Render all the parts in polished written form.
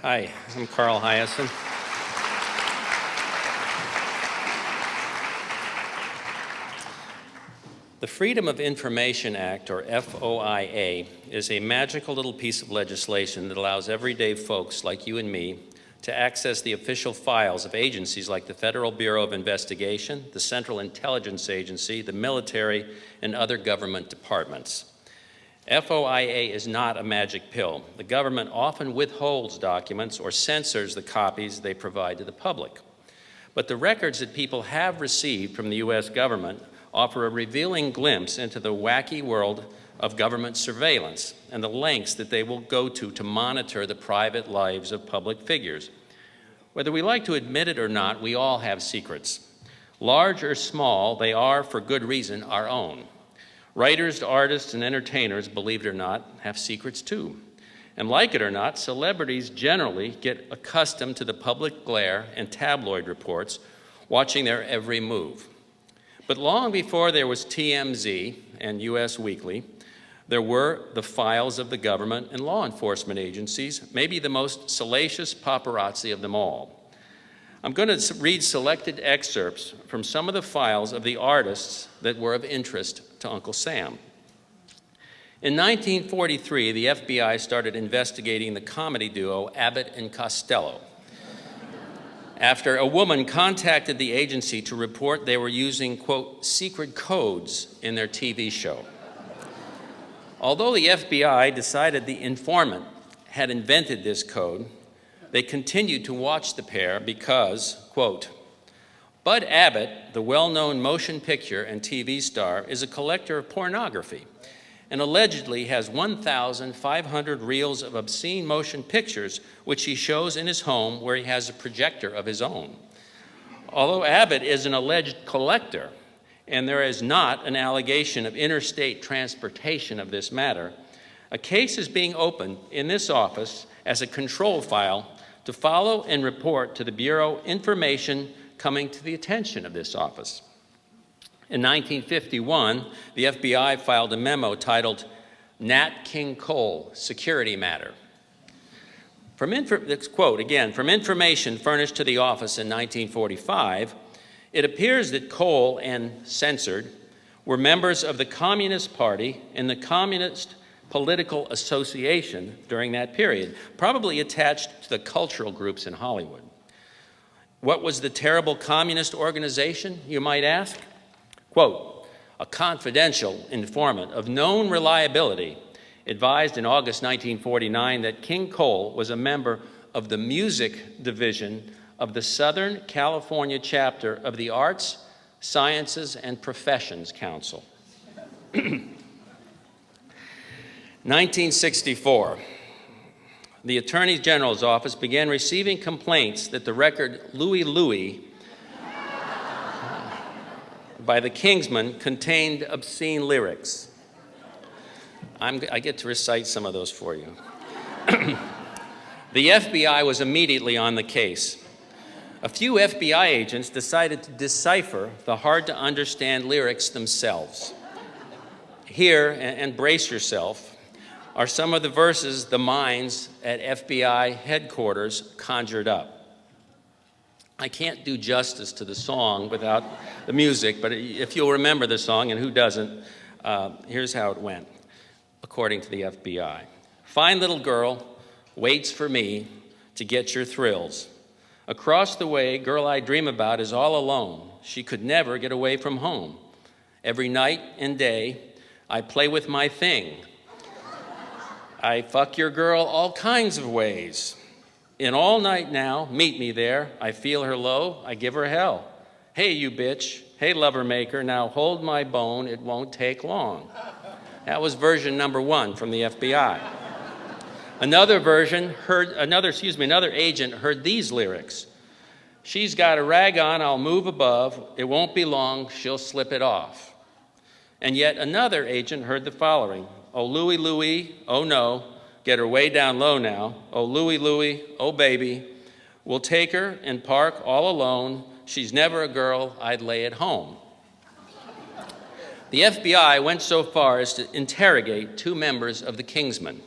Hi, I'm Carl Hiaasen. The Freedom of Information Act, or FOIA, is a magical little piece of legislation that allows everyday folks like you and me to access the official files of agencies like the Federal Bureau of Investigation, the Central Intelligence Agency, the military, and other government departments. FOIA is not a magic pill. The government often withholds documents or censors the copies they provide to the public. But the records that people have received from the U.S. government offer a revealing glimpse into the wacky world of government surveillance and the lengths that they will go to monitor the private lives of public figures. Whether we like to admit it or not, we all have secrets. Large or small, they are, for good reason, our own. Writers, artists, and entertainers, believe it or not, have secrets too. And like it or not, celebrities generally get accustomed to the public glare and tabloid reports, watching their every move. But long before there was TMZ and US Weekly, there were the files of the government and law enforcement agencies, maybe the most salacious paparazzi of them all. I'm going to read selected excerpts from some of the files of the artists that were of interest to Uncle Sam. In 1943, the FBI started investigating the comedy duo Abbott and Costello after a woman contacted the agency to report they were using, quote, secret codes in their TV show. Although the FBI decided the informant had invented this code, they continued to watch the pair because, quote, Bud Abbott, the well-known motion picture and TV star, is a collector of pornography and allegedly has 1,500 reels of obscene motion pictures, which he shows in his home where he has a projector of his own. Although Abbott is an alleged collector, and there is not an allegation of interstate transportation of this matter, a case is being opened in this office as a control file to follow and report to the Bureau information coming to the attention of this office. In 1951, the FBI filed a memo titled Nat King Cole, Security Matter. This quote again, from information furnished to the office in 1945, it appears that Cole and censored were members of the Communist Party and the Communist Political Association during that period, probably attached to the cultural groups in Hollywood. What was the terrible communist organization, you might ask? Quote, a confidential informant of known reliability advised in August 1949 that King Cole was a member of the music division of the Southern California chapter of the Arts, Sciences, and Professions Council. 1964, the Attorney General's office began receiving complaints that the record Louie Louie by the Kingsmen contained obscene lyrics. I get to recite some of those for you. The FBI was immediately on the case. A few FBI agents decided to decipher the hard-to-understand lyrics themselves. Here, and brace yourself, are some of the verses the minds at FBI headquarters conjured up. I can't do justice to the song without the music, but if you'll remember the song, and who doesn't, here's how it went, according to the FBI. Fine little girl waits for me to get your thrills. Across the way, girl I dream about is all alone. She could never get away from home. Every night and day, I play with my thing. I fuck your girl all kinds of ways. In all night now, meet me there. I feel her low, I give her hell. Hey, you bitch. Hey, lover maker. Now hold my bone. It won't take long. That was version number 1 from the FBI. Another agent heard these lyrics. She's got a rag on, I'll move above. It won't be long, she'll slip it off. And yet another agent heard the following. Oh, Louie, Louie, oh no. Get her way down low now. Oh, Louie, Louie, oh, baby. We'll take her and park all alone. She's never a girl I'd lay at home. The FBI went so far as to interrogate 2 members of the Kingsmen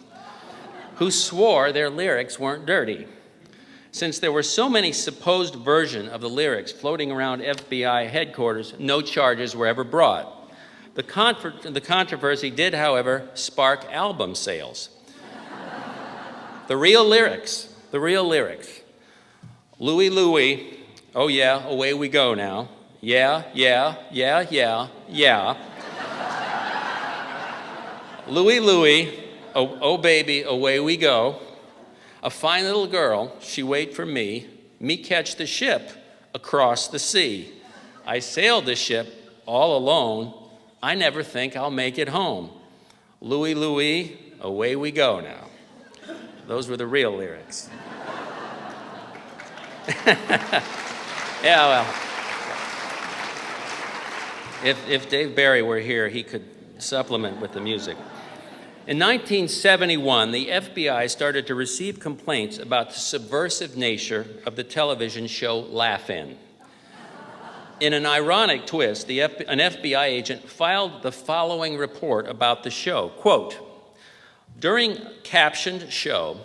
who swore their lyrics weren't dirty. Since there were so many supposed versions of the lyrics floating around FBI headquarters, no charges were ever brought. The controversy did, however, spark album sales. The real lyrics. Louie, Louie, oh yeah, away we go now. Yeah, yeah, yeah, yeah, yeah. Louie, Louie, oh baby, away we go. A fine little girl, she wait for me catch the ship across the sea. I sailed the ship all alone, I never think I'll make it home. Louie, Louie, away we go now. Those were the real lyrics. Yeah, well, if Dave Barry were here, he could supplement with the music. In 1971, the FBI started to receive complaints about the subversive nature of the television show Laugh-In. In an ironic twist, an FBI agent filed the following report about the show. Quote, during captioned show,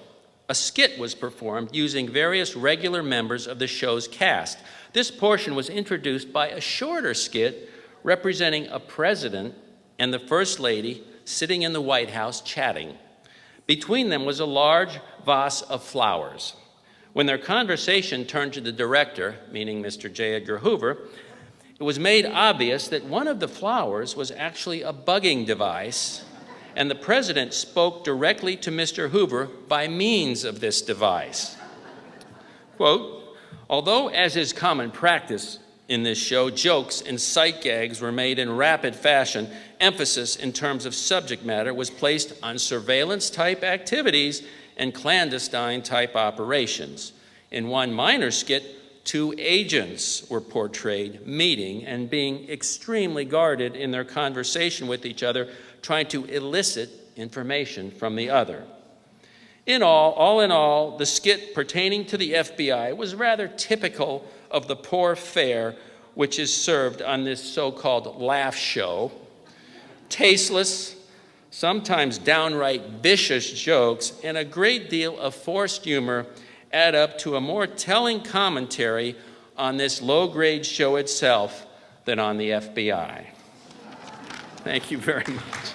a skit was performed using various regular members of the show's cast. This portion was introduced by a shorter skit representing a president and the First Lady sitting in the White House chatting. Between them was a large vase of flowers. When their conversation turned to the director, meaning Mr. J. Edgar Hoover, it was made obvious that one of the flowers was actually a bugging device, and the president spoke directly to Mr. Hoover by means of this device. Quote, although, as is common practice in this show, jokes and sight gags were made in rapid fashion, emphasis in terms of subject matter was placed on surveillance-type activities and clandestine-type operations. In one minor skit, 2 agents were portrayed meeting and being extremely guarded in their conversation with each other, trying to elicit information from the other. All in all, the skit pertaining to the FBI was rather typical of the poor fare which is served on this so-called laugh show. Tasteless, sometimes downright vicious jokes, and a great deal of forced humor add up to a more telling commentary on this low-grade show itself than on the FBI. Thank you very much.